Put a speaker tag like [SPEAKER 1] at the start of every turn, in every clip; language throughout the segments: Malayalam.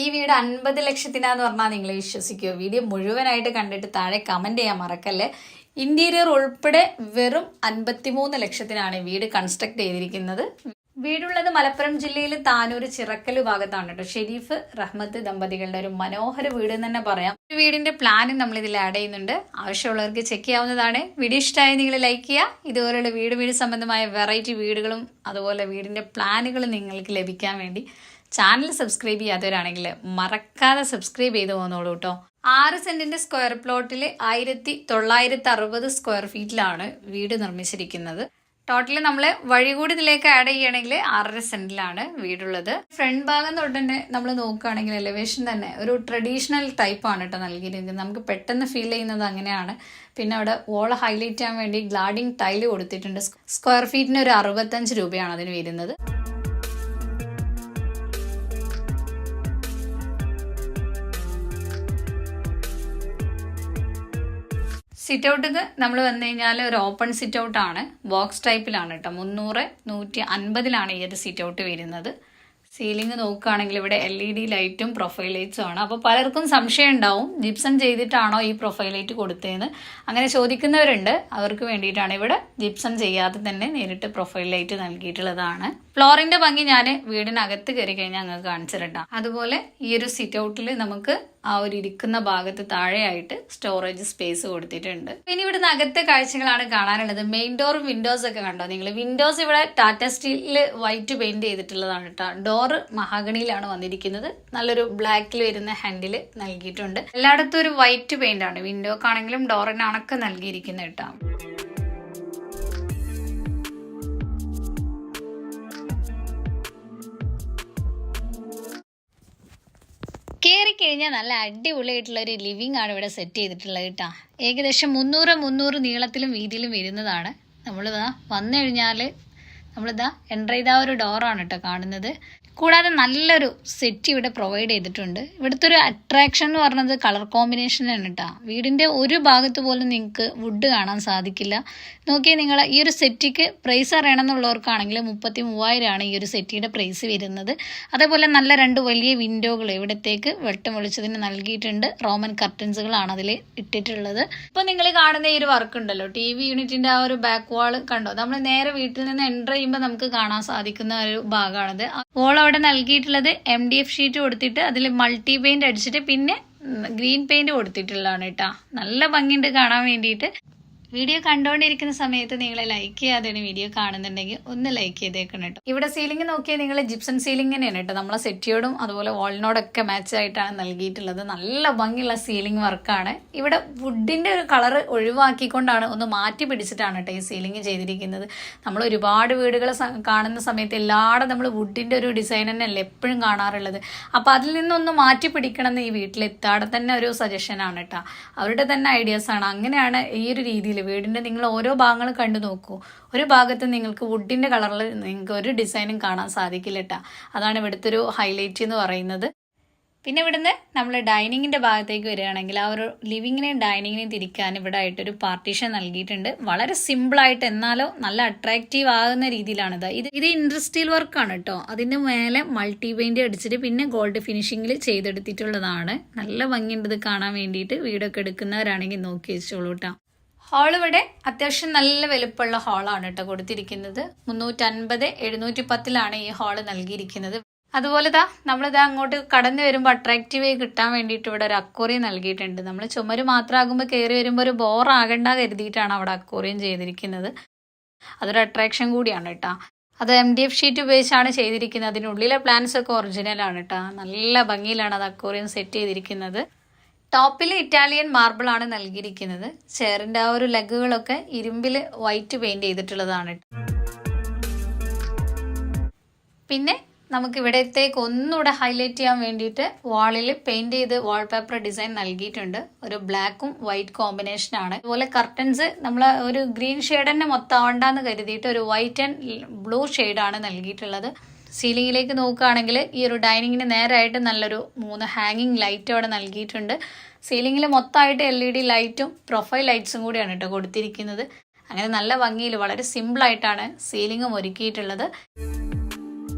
[SPEAKER 1] ഈ വീട് 50 ലക്ഷത്തിനാന്ന് പറഞ്ഞാൽ നിങ്ങൾ വിശ്വസിക്കുമോ? വീഡിയോ മുഴുവനായിട്ട് കണ്ടിട്ട് താഴെ കമന്റ് ചെയ്യാൻ മറക്കല്ലേ. ഇന്റീരിയർ ഉൾപ്പെടെ വെറും 53 ലക്ഷത്തിനാണ് വീട് കൺസ്ട്രക്ട് ചെയ്തിരിക്കുന്നത്. വീടുള്ളത് മലപ്പുറം ജില്ലയിൽ താനൂർ ചിറക്കൽ ഭാഗത്താണ് കേട്ടോ. ഷെരീഫ് റഹ്മത്ത് ദമ്പതികളുടെ ഒരു മനോഹര വീട് എന്ന് തന്നെ പറയാം. ഒരു വീടിന്റെ പ്ലാനും നമ്മൾ ഇതിൽ ആഡ് ചെയ്യുന്നുണ്ട്. ആവശ്യമുള്ളവർക്ക് ചെക്ക് ചെയ്യാവുന്നതാണ്. വീഡിയോ ഇഷ്ടമായി നിങ്ങൾ ലൈക്ക് ചെയ്യുക. ഇതുപോലുള്ള വീട് സംബന്ധമായ വെറൈറ്റി വീടുകളും അതുപോലെ വീടിന്റെ പ്ലാനുകളും നിങ്ങൾക്ക് ലഭിക്കാൻ വേണ്ടി ചാനൽ സബ്സ്ക്രൈബ് ചെയ്യാത്തവരാണെങ്കിൽ മറക്കാതെ സബ്സ്ക്രൈബ് ചെയ്ത് പോകുന്നോളൂ കേട്ടോ. 6 സെന്റിന്റെ സ്ക്വയർ പ്ലോട്ടിൽ 1960 സ്ക്വയർ ഫീറ്റിലാണ് വീട് നിർമ്മിച്ചിരിക്കുന്നത്. ടോട്ടലി നമ്മൾ വഴി കൂടി ഇതിലേക്ക് ആഡ് ചെയ്യുകയാണെങ്കിൽ 6.5 സെന്റിലാണ് വീടുള്ളത്. ഫ്രണ്ട് ഭാഗം തൊട്ട് തന്നെ നമ്മൾ നോക്കുകയാണെങ്കിൽ എലിവേഷൻ തന്നെ ഒരു ട്രഡീഷണൽ ടൈപ്പാണ് കേട്ടോ നൽകിയിരിക്കുന്നത്. നമുക്ക് പെട്ടെന്ന് ഫീൽ ചെയ്യുന്നത് അങ്ങനെയാണ്. പിന്നെ അവിടെ വോള് ഹൈലൈറ്റ് ചെയ്യാൻ വേണ്ടി ഗ്ലാഡിംഗ് ടൈല് കൊടുത്തിട്ടുണ്ട്. സ്ക്വയർ ഫീറ്റിന് ഒരു 65 രൂപയാണ് അതിന് വരുന്നത്. സിറ്റ് ഔട്ട് നമ്മൾ വന്നു കഴിഞ്ഞാൽ ഒരു ഓപ്പൺ സിറ്റ് ഔട്ട് ആണ്. ബോക്സ് ടൈപ്പിലാണ് കേട്ടോ. 300-150 ഈ ഒരു സിറ്റ് ഔട്ട് വരുന്നത്. സീലിംഗ് നോക്കുകയാണെങ്കിൽ ഇവിടെ LED ലൈറ്റും പ്രൊഫൈൽ ലൈറ്റ്സും ആണ്. അപ്പോൾ പലർക്കും സംശയം ഉണ്ടാവും ജിപ്സം ചെയ്തിട്ടാണോ ഈ പ്രൊഫൈൽ ലൈറ്റ് കൊടുത്തതെന്ന്. അങ്ങനെ ചോദിക്കുന്നവരുണ്ട്. അവർക്ക് വേണ്ടിയിട്ടാണ് ഇവിടെ ജിപ്സം ചെയ്യാതെ തന്നെ നേരിട്ട് പ്രൊഫൈൽ ലൈറ്റ് നൽകിയിട്ടുള്ളതാണ്. ഫ്ലോറിന്റെ ഭംഗി ഞാൻ വീടിനകത്ത് കയറി കഴിഞ്ഞാൽ ഞങ്ങൾക്ക് കാണിച്ചിട്ടാം. അതുപോലെ ഈ ഒരു സിറ്റ് ഔട്ടിൽ നമുക്ക് ആ ഒരു ഇരിക്കുന്ന ഭാഗത്ത് താഴെയായിട്ട് സ്റ്റോറേജ് സ്പേസ് കൊടുത്തിട്ടുണ്ട്. ഇനി ഇവിടുന്ന് അകത്തെ കാഴ്ചകളാണ് കാണാനുള്ളത്. മെയിൻ ഡോറും വിൻഡോസ് ഒക്കെ കണ്ടോ നിങ്ങൾ? വിൻഡോസ് ഇവിടെ ടാറ്റ സ്റ്റീലിൽ വൈറ്റ് പെയിന്റ് ചെയ്തിട്ടുള്ളതാണ് കേട്ടോ. ഡോറ് മഹാഗണിയിലാണ് വന്നിരിക്കുന്നത്. നല്ലൊരു ബ്ലാക്കിൽ വരുന്ന ഹാൻഡിൽ നൽകിയിട്ടുണ്ട്. എല്ലായിടത്തും ഒരു വൈറ്റ് പെയിന്റ് ആണ്. വിൻഡോക്കാണെങ്കിലും ഡോറിനാണൊക്കെ നൽകിയിരിക്കുന്നത് കേട്ടോ. കയറി കഴിഞ്ഞാൽ നല്ല അടിപൊളിയായിട്ടുള്ള ഒരു ലിവിംഗ് ആണ് ഇവിടെ സെറ്റ് ചെയ്തിട്ടുള്ളത് കേട്ടോ. ഏകദേശം 300 നീളത്തിലും വീതിയിലും വരുന്നതാണ്. നമ്മളിതാ വന്നു കഴിഞ്ഞാൽ നമ്മളിതാ എൻ്റർ ചെയ്ത ഒരു ഡോറാണ് കേട്ടോ കാണുന്നത്. കൂടാതെ നല്ലൊരു സെറ്റ് ഇവിടെ പ്രൊവൈഡ് ചെയ്തിട്ടുണ്ട്. ഇവിടുത്തെ ഒരു അട്രാക്ഷൻ എന്ന് പറഞ്ഞത് കളർ കോമ്പിനേഷനാണ് കേട്ടോ. വീടിൻ്റെ ഒരു ഭാഗത്ത് പോലും നിങ്ങൾക്ക് വുഡ് കാണാൻ സാധിക്കില്ല. നോക്കിയാൽ നിങ്ങൾ ഈ ഒരു സെറ്റിക്ക് പ്രൈസ് അറിയണമെന്നുള്ളവർക്കാണെങ്കിൽ 33,000 ഈ ഒരു സെറ്റിയുടെ പ്രൈസ് വരുന്നത്. അതേപോലെ നല്ല 2 വലിയ വിൻഡോകൾ ഇവിടത്തേക്ക് വെട്ടം വെളിച്ചത്തിന് നൽകിയിട്ടുണ്ട്. റോമൻ കർട്ടൻസുകളാണ് അതിൽ ഇട്ടിട്ടുള്ളത്. ഇപ്പോൾ നിങ്ങൾ കാണുന്ന ഈ ഒരു വർക്ക് ഉണ്ടല്ലോ, TV യൂണിറ്റിൻ്റെ ആ ഒരു ബാക്ക് വാൾ കണ്ടോ? നമ്മൾ നേരെ വീട്ടിൽ നിന്ന് എൻ്റർ ചെയ്യുമ്പോൾ നമുക്ക് കാണാൻ സാധിക്കുന്ന ഒരു ഭാഗമാണത്. വോൾ അവിടെ നൽകിയിട്ടുള്ളത് MDF ഷീറ്റ് കൊടുത്തിട്ട് അതിൽ മൾട്ടി പെയിന്റ് അടിച്ചിട്ട് പിന്നെ ഗ്രീൻ പെയിന്റ് കൊടുത്തിട്ടുള്ളതാണ് കേട്ടോ. നല്ല ഭംഗിയുണ്ട് കാണാൻ വേണ്ടിയിട്ട്. വീഡിയോ കണ്ടുകൊണ്ടിരിക്കുന്ന സമയത്ത് നിങ്ങൾ ലൈക്ക് ചെയ്യാതെയാണ് വീഡിയോ കാണുന്നുണ്ടെങ്കിൽ ഒന്ന് ലൈക്ക് ചെയ്തേക്കണം കേട്ടോ. ഇവിടെ സീലിംഗ് നോക്കിയാൽ നിങ്ങൾ ജിപ്സം സീലിംഗ് തന്നെയാണ് കേട്ടോ. നമ്മളെ സെറ്റിയോടും അതുപോലെ വാളിനോടൊക്കെ മാച്ച് ആയിട്ടാണ് നൽകിയിട്ടുള്ളത്. നല്ല ഭംഗിയുള്ള സീലിംഗ് വർക്കാണ്. ഇവിടെ വുഡിന്റെ ഒരു കളർ ഒഴിവാക്കിക്കൊണ്ടാണ് ഒന്ന് മാറ്റി പിടിച്ചിട്ടാണ് കേട്ടോ ഈ സീലിംഗ് ചെയ്തിരിക്കുന്നത്. നമ്മൾ ഒരുപാട് വീടുകൾ കാണുന്ന സമയത്ത് എല്ലായിടും നമ്മൾ വുഡിന്റെ ഒരു ഡിസൈൻ തന്നെയല്ലേ എപ്പോഴും കാണാറുള്ളത്. അപ്പോൾ അതിൽ നിന്നൊന്ന് മാറ്റി പിടിക്കണം എന്ന് ഈ വീട്ടിലെത്താടെ തന്നെ ഒരു സജഷനാണ് കേട്ടോ. അവരുടെ തന്നെ ഐഡിയാസ് ആണ്. അങ്ങനെയാണ് ഈ ഒരു രീതിയിൽ വീടിന്റെ നിങ്ങൾ ഓരോ ഭാഗങ്ങളും കണ്ടു നോക്കൂ. ഒരു ഭാഗത്ത് നിങ്ങൾക്ക് വുഡിന്റെ കളറിൽ നിങ്ങൾക്ക് ഒരു ഡിസൈനും കാണാൻ സാധിക്കില്ല കേട്ടോ. അതാണ് ഇവിടുത്തെ ഒരു ഹൈലൈറ്റ് എന്ന് പറയുന്നത്. പിന്നെ ഇവിടുന്ന് നമ്മൾ ഡൈനിങ്ങിന്റെ ഭാഗത്തേക്ക് വരികയാണെങ്കിൽ ആ ഒരു ലിവിങ്ങിനെയും ഡൈനിങ്ങിനെയും തിരിക്കാൻ ഇവിടെ ആയിട്ടൊരു പാർട്ടീഷൻ നൽകിയിട്ടുണ്ട്. വളരെ സിമ്പിളായിട്ട് എന്നാലോ നല്ല അട്രാക്റ്റീവ് ആകുന്ന രീതിയിലാണിത്. ഇത് ഇൻഡസ്ട്രിയൽ വർക്കാണ് കേട്ടോ. അതിന് മേലെ മൾട്ടി പെയിന്റ് അടിച്ചിട്ട് പിന്നെ ഗോൾഡ് ഫിനിഷിങ്ങിൽ ചെയ്തെടുത്തിട്ടുള്ളതാണ്. നല്ല ഭംഗിയുണ്ട് ഇത് കാണാൻ വേണ്ടിയിട്ട്. വീടൊക്കെ എടുക്കുന്നവരാണെങ്കിൽ നോക്കി വെച്ചോളൂ കേട്ടോ. ഹാൾ ഇവിടെ അത്യാവശ്യം നല്ല വലുപ്പമുള്ള ഹാളാണ് കേട്ടോ കൊടുത്തിരിക്കുന്നത്. 350-710 ഈ ഹാള് നൽകിയിരിക്കുന്നത്. അതുപോലെ നമ്മളിതാ അങ്ങോട്ട് കടന്നു വരുമ്പോൾ അട്രാക്റ്റീവ് ആയി കിട്ടാൻ വേണ്ടിയിട്ട് ഇവിടെ ഒരു അക്വേറിയം നൽകിയിട്ടുണ്ട്. നമ്മൾ ചുമര് മാത്രമാകുമ്പോൾ കയറി വരുമ്പോൾ ഒരു ബോർ ആകണ്ട കരുതിയിട്ടാണ് അവിടെ അക്വേറിയം ചെയ്തിരിക്കുന്നത്. അതൊരു അട്രാക്ഷൻ കൂടിയാണ് കേട്ടോ. അത് MDF ഷീറ്റ് ഉപയോഗിച്ചാണ് ചെയ്തിരിക്കുന്നത്. അതിനുള്ളിലെ പ്ലാൻസ് ഒക്കെ ഒറിജിനലാണ് കേട്ടോ. നല്ല ഭംഗിയിലാണ് അത് അക്വേറിയം സെറ്റ് ചെയ്തിരിക്കുന്നത്. ടോപ്പിൽ ഇറ്റാലിയൻ മാർബിൾ ആണ് നൽകിയിരിക്കുന്നത്. ചെയറിന്റെ ആ ഒരു ലെഗുകളൊക്കെ ഇരുമ്പിൽ വൈറ്റ് പെയിന്റ് ചെയ്തിട്ടുള്ളതാണ്. പിന്നെ നമുക്ക് ഇവിടത്തേക്ക് ഒന്നുകൂടെ ഹൈലൈറ്റ് ചെയ്യാൻ വേണ്ടിയിട്ട് വാളിൽ പെയിന്റ് ചെയ്ത് വാൾപേപ്പർ ഡിസൈൻ നൽകിയിട്ടുണ്ട്. ഒരു ബ്ലാക്കും വൈറ്റ് കോമ്പിനേഷനാണ്. അതുപോലെ കർട്ടൻസ് നമ്മൾ ഒരു ഗ്രീൻ ഷെയ്ഡ് തന്നെ മൊത്തമാവണ്ടെന്ന് കരുതിയിട്ട് ഒരു വൈറ്റ് ആൻഡ് ബ്ലൂ ഷെയ്ഡാണ് നൽകിയിട്ടുള്ളത്. സീലിംഗിലേക്ക് നോക്കുകയാണെങ്കിൽ ഈ ഒരു ഡൈനിങ്ങിന് നേരായിട്ട് നല്ലൊരു 3 ഹാങ്ങിങ് ലൈറ്റ് അവിടെ നൽകിയിട്ടുണ്ട്. സീലിംഗിൽ മൊത്തമായിട്ട് LED ലൈറ്റും പ്രൊഫൈൽ ലൈറ്റ്സും കൂടിയാണ് കേട്ടോ കൊടുത്തിരിക്കുന്നത്. അങ്ങനെ നല്ല ഭംഗിയിൽ വളരെ സിമ്പിളായിട്ടാണ് സീലിംഗും ഒരുക്കിയിട്ടുള്ളത്.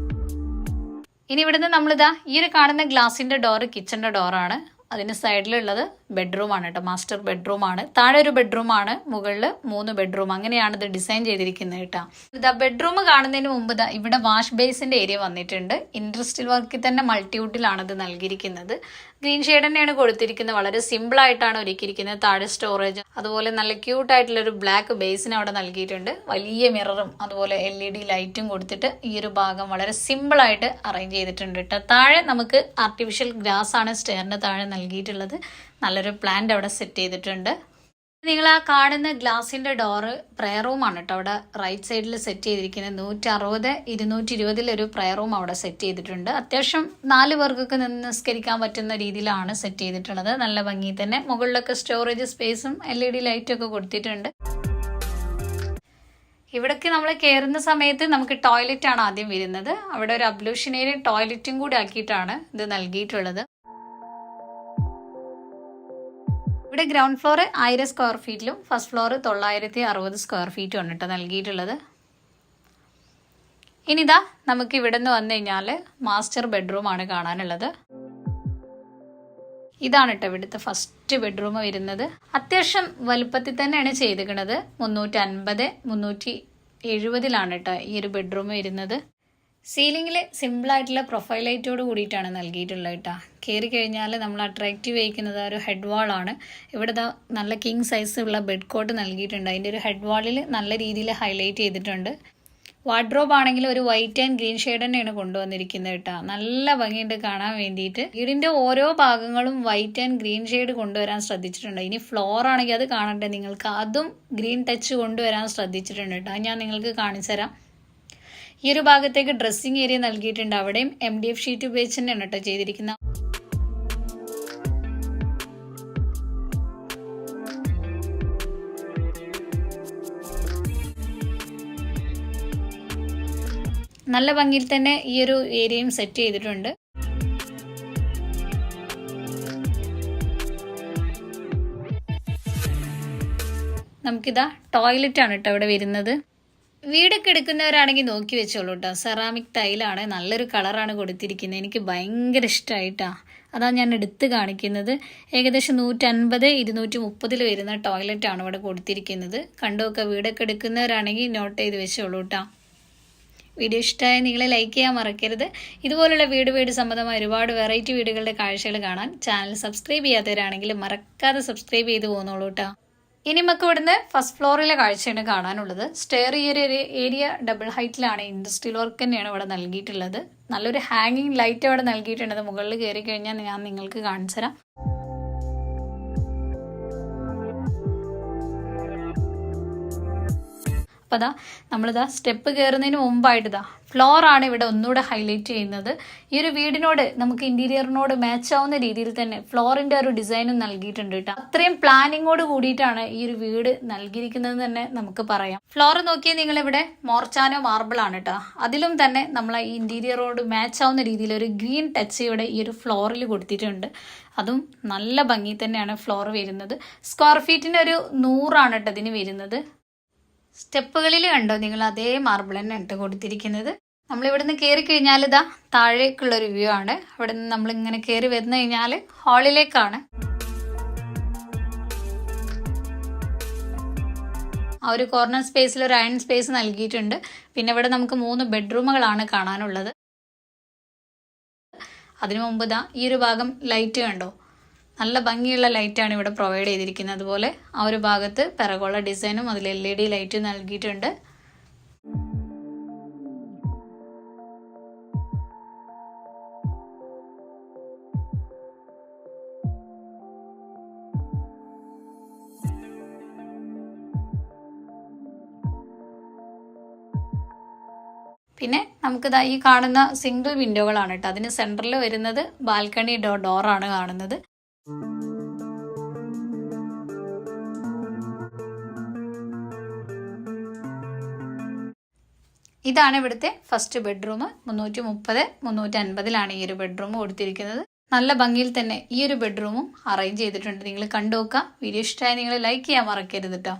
[SPEAKER 1] ഇനി ഇവിടുന്ന് നമ്മളിതാ ഈ ഒരു കാണുന്ന ഗ്ലാസിൻ്റെ ഡോറ് കിച്ചൻ്റെ ഡോറാണ്. അതിന് സൈഡിലുള്ളത് ബെഡ്റൂമാണ് കേട്ടോ, മാസ്റ്റർ ബെഡ്റൂമാണ്. താഴെ ഒരു ബെഡ്റൂമാണ്, മുകളിൽ 3 ബെഡ്റൂം. അങ്ങനെയാണ് ഇത് ഡിസൈൻ ചെയ്തിരിക്കുന്നത് കേട്ടോ. ഇതാ ബെഡ്റൂം കാണുന്നതിന് മുമ്പ് ഇതാ ഇവിടെ വാഷ് ബേസിൻ്റെ ഏരിയ വന്നിട്ടുണ്ട്. ഇൻഡസ്ട്രിയൽ വർക്കിൽ തന്നെ മൾട്ടിവുഡിലാണ് ഇത് നൽകിയിരിക്കുന്നത്. ഗ്രീൻ ഷെയ്ഡ് തന്നെയാണ് കൊടുത്തിരിക്കുന്നത്. വളരെ സിമ്പിൾ ആയിട്ടാണ് ഒരുക്കിയിരിക്കുന്നത്. താഴെ സ്റ്റോറേജ്, അതുപോലെ നല്ല ക്യൂട്ടായിട്ടുള്ളൊരു ബ്ലാക്ക് ബേസിന് അവിടെ നൽകിയിട്ടുണ്ട്. വലിയ മിററും അതുപോലെ LED ലൈറ്റും കൊടുത്തിട്ട് ഈ ഒരു ഭാഗം വളരെ സിമ്പിളായിട്ട് അറേഞ്ച് ചെയ്തിട്ടുണ്ട് കേട്ടോ. താഴെ നമുക്ക് ആർട്ടിഫിഷ്യൽ ഗ്രാസ് ആണ് സ്റ്റെയറിൻ്റെ താഴെ നൽകിയിട്ടുള്ളത്. നല്ലൊരു പ്ലാന്റ് അവിടെ സെറ്റ് ചെയ്തിട്ടുണ്ട്. നിങ്ങൾ ആ കാണുന്ന ഗ്ലാസിൻ്റെ ഡോറ് പ്രയർ റൂമാണ് കേട്ടോ. അവിടെ റൈറ്റ് സൈഡിൽ സെറ്റ് ചെയ്തിരിക്കുന്നത് 160, 220 ഒരു പ്രയർ റൂം അവിടെ സെറ്റ് ചെയ്തിട്ടുണ്ട്. അത്യാവശ്യം 4 പേർക്കൊക്കെ നിന്ന് നിസ്കരിക്കാൻ പറ്റുന്ന രീതിയിലാണ് സെറ്റ് ചെയ്തിട്ടുള്ളത്. നല്ല ഭംഗി തന്നെ. മുകളിലൊക്കെ സ്റ്റോറേജ് സ്പേസും LED ലൈറ്റും ഒക്കെ കൊടുത്തിട്ടുണ്ട്. ഇവിടേക്ക് നമ്മൾ കയറുന്ന സമയത്ത് നമുക്ക് ടോയ്ലറ്റ് ആണ് ആദ്യം വരുന്നത്. അവിടെ ഒരു അബ്ലൂഷൻ ഏരിയ ടോയ്ലറ്റും കൂടി ആക്കിയിട്ടാണ് ഇത് നൽകിയിട്ടുള്ളത്. ഇവിടെ ഗ്രൗണ്ട് ഫ്ലോർ 1000 സ്ക്വയർ ഫീറ്റിലും ഫസ്റ്റ് ഫ്ലോർ 960 സ്ക്വയർ ഫീറ്റും ആണ് കേട്ടോ നൽകിയിട്ടുള്ളത്. ഇനിതാ നമുക്ക് ഇവിടെ നിന്ന് വന്നു കഴിഞ്ഞാൽ മാസ്റ്റർ ബെഡ്റൂമാണ് കാണാനുള്ളത്. ഇതാണ് കേട്ടോ ഇവിടുത്തെ ഫസ്റ്റ് ബെഡ്റൂം വരുന്നത്. അത്യാവശ്യം വലുപ്പത്തിൽ തന്നെയാണ് ചെയ്തിരിക്കുന്നത്. 350, 370 കേട്ടോ ഈ ഒരു ബെഡ്റൂം വരുന്നത്. സീലിംഗിൽ സിമ്പിളായിട്ടുള്ള പ്രൊഫൈൽ ലൈറ്റോട് കൂടിയിട്ടാണ് നൽകിയിട്ടുള്ളത് കേട്ടോ. കയറി കഴിഞ്ഞാൽ നമ്മൾ അട്രാക്റ്റീവ് ആയിരിക്കുന്നത് ഒരു ഹെഡ് വാളാണ്. ഇവിടെ നല്ല കിങ് സൈസുള്ള ബെഡ് കോട്ട് നൽകിയിട്ടുണ്ട്. അതിൻ്റെ ഒരു ഹെഡ് വാളിൽ നല്ല രീതിയിൽ ഹൈലൈറ്റ് ചെയ്തിട്ടുണ്ട്. വാർഡ്രോബ് ആണെങ്കിൽ ഒരു വൈറ്റ് ആൻഡ് ഗ്രീൻ ഷെയ്ഡ് തന്നെയാണ് കൊണ്ടുവന്നിരിക്കുന്നത് കേട്ടോ. നല്ല ഭംഗിയുണ്ട് കാണാൻ വേണ്ടിയിട്ട്. വീടിൻ്റെ ഓരോ ഭാഗങ്ങളും വൈറ്റ് ആൻഡ് ഗ്രീൻ ഷെയ്ഡ് കൊണ്ടുവരാൻ ശ്രദ്ധിച്ചിട്ടുണ്ട്. ഇനി ഫ്ലോർ ആണെങ്കിൽ അത് കാണണ്ടേ നിങ്ങൾക്ക്, അതും ഗ്രീൻ ടച്ച് കൊണ്ടുവരാൻ ശ്രദ്ധിച്ചിട്ടുണ്ട് കേട്ടോ. അത് ഞാൻ നിങ്ങൾക്ക് കാണിച്ചു തരാം. ഈ ഒരു ഭാഗത്തേക്ക് ഡ്രസ്സിങ് ഏരിയ നൽകിയിട്ടുണ്ട്. അവിടെയും MDF ഷീറ്റ് ഉപയോഗിച്ച് തന്നെയാണ് കേട്ടോ ചെയ്തിരിക്കുന്നത്. നല്ല ഭംഗിയിൽ തന്നെ ഈ ഒരു ഏരിയയും സെറ്റ് ചെയ്തിട്ടുണ്ട്. നമുക്കിതാ ടോയ്ലറ്റ് ആണ് കേട്ടോ ഇവിടെ വരുന്നത്. വീടൊക്കെ എടുക്കുന്നവരാണെങ്കിൽ നോക്കി വെച്ചോളൂ കേട്ടോ. സെറാമിക് ടൈലാണ്, നല്ലൊരു കളറാണ് കൊടുത്തിരിക്കുന്നത്. എനിക്ക് ഭയങ്കര ഇഷ്ടമായിട്ടാണ്, അതാണ് ഞാൻ എടുത്ത് കാണിക്കുന്നത്. ഏകദേശം 150, 230 വരുന്ന ടോയ്ലറ്റാണ് ഇവിടെ കൊടുത്തിരിക്കുന്നത്. കണ്ടുമൊക്കെ വീടൊക്കെ എടുക്കുന്നവരാണെങ്കിൽ നോട്ട് ചെയ്ത് വെച്ചോളൂ കേട്ടോ. വീഡിയോ ഇഷ്ടമായി നിങ്ങൾ ലൈക്ക് ചെയ്യാൻ മറക്കരുത്. ഇതുപോലുള്ള വീട് സംബന്ധമായ ഒരുപാട് വെറൈറ്റി വീടുകളുടെ കാഴ്ചകൾ കാണാൻ ചാനൽ സബ്സ്ക്രൈബ് ചെയ്യാത്തവരാണെങ്കിൽ മറക്കാതെ സബ്സ്ക്രൈബ് ചെയ്ത് പോകുന്നോളൂ കേട്ടോ. ഇനി നമുക്ക് ഇവിടുന്ന് ഫസ്റ്റ് ഫ്ലോറിലെ കാഴ്ചയാണ് കാണാനുള്ളത്. സ്റ്റെയർ ഈ ഒരു ഏരിയ ഡബിൾ ഹൈറ്റിലാണ്. ഇൻഡസ്ട്രിയൽ വർക്ക് തന്നെയാണ് ഇവിടെ നൽകിയിട്ടുള്ളത്. നല്ലൊരു ഹാങ്ങിങ് ലൈറ്റ് അവിടെ നൽകിയിട്ടുണ്ട്. മുകളിൽ കയറി കഴിഞ്ഞാൽ ഞാൻ നിങ്ങൾക്ക് കാണിച്ചു തരാം. അപ്പോൾ അതാ നമ്മളിതാ സ്റ്റെപ്പ് കയറുന്നതിന് മുമ്പായിട്ട് ഫ്ലോറാണ് ഇവിടെ ഒന്നുകൂടെ ഹൈലൈറ്റ് ചെയ്യുന്നത്. ഈ ഒരു വീടിനോട് നമുക്ക് ഇന്റീരിയറിനോട് മാച്ച് ആവുന്ന രീതിയിൽ തന്നെ ഫ്ലോറിന്റെ ഒരു ഡിസൈനും നൽകിയിട്ടുണ്ട് കേട്ടോ. അത്രയും പ്ലാനിങ്ങോട് കൂടിയിട്ടാണ് ഈ ഒരു വീട് നൽകിയിരിക്കുന്നത് തന്നെ നമുക്ക് പറയാം. ഫ്ലോർ നോക്കിയാൽ നിങ്ങളിവിടെ മോർച്ചാനോ മാർബിൾ ആണ് കേട്ടോ. അതിലും തന്നെ നമ്മളെ ഈ ഇന്റീരിയറോട് മാച്ച് ആവുന്ന രീതിയിൽ ഒരു ഗ്രീൻ ടച്ച് ഇവിടെ ഈ ഒരു ഫ്ലോറിൽ കൊടുത്തിട്ടുണ്ട്. അതും നല്ല ഭംഗി തന്നെയാണ് ഫ്ലോർ വരുന്നത്. സ്ക്വയർ ഫീറ്റിന് ഒരു 100 കേട്ടോ ഇതിന് വരുന്നത്. സ്റ്റെപ്പുകളിൽ കണ്ടോ നിങ്ങൾ, അതേ മാർബിൾ തന്നെ ഇട്ട് കൊടുത്തിരിക്കുന്നത്. നമ്മളിവിടുന്ന് കയറി കഴിഞ്ഞാൽ ഇതാ താഴേക്കുള്ളൊരു വ്യൂ ആണ്. അവിടെ നിന്ന് നമ്മളിങ്ങനെ കയറി വന്നു കഴിഞ്ഞാൽ ഹാളിലേക്കാണ്. ആ ഒരു കോർണർ സ്പേസിൽ ഒരു അയൺ സ്പേസ് നൽകിയിട്ടുണ്ട്. പിന്നെ ഇവിടെ നമുക്ക് 3 ബെഡ്റൂമുകളാണ് കാണാനുള്ളത്. അതിനു മുമ്പ് ഇതാ ഈ ഒരു ഭാഗം ലൈറ്റ് കണ്ടോ, നല്ല ഭംഗിയുള്ള ലൈറ്റാണ് ഇവിടെ പ്രൊവൈഡ് ചെയ്തിരിക്കുന്നത്. അതുപോലെ ആ ഒരു ഭാഗത്ത് പെറഗോള ഡിസൈനും അതിൽ LED ലൈറ്റ് നൽകിയിട്ടുണ്ട്. പിന്നെ നമുക്കിതാ ഈ കാണുന്ന സിംഗിൾ വിൻഡോകളാണ് കേട്ടോ. അതിന് സെൻറ്ററിൽ വരുന്നത് ബാൽക്കണി ഡോറാണ് കാണുന്നത്. ഇതാണ് ഇവിടുത്തെ ഫസ്റ്റ് ബെഡ്റൂം. 330, 350 ഈ ഒരു ബെഡ്റൂം കൊടുത്തിരിക്കുന്നത്. നല്ല ഭംഗിയിൽ തന്നെ ഈ ഒരു ബെഡ്റൂമും അറേഞ്ച് ചെയ്തിട്ടുണ്ട്. നിങ്ങൾ കണ്ടു നോക്കുക. വീഡിയോ ഇഷ്ടമായി നിങ്ങൾ ലൈക്ക് ചെയ്യാൻ മറക്കരുത് കേട്ടോ.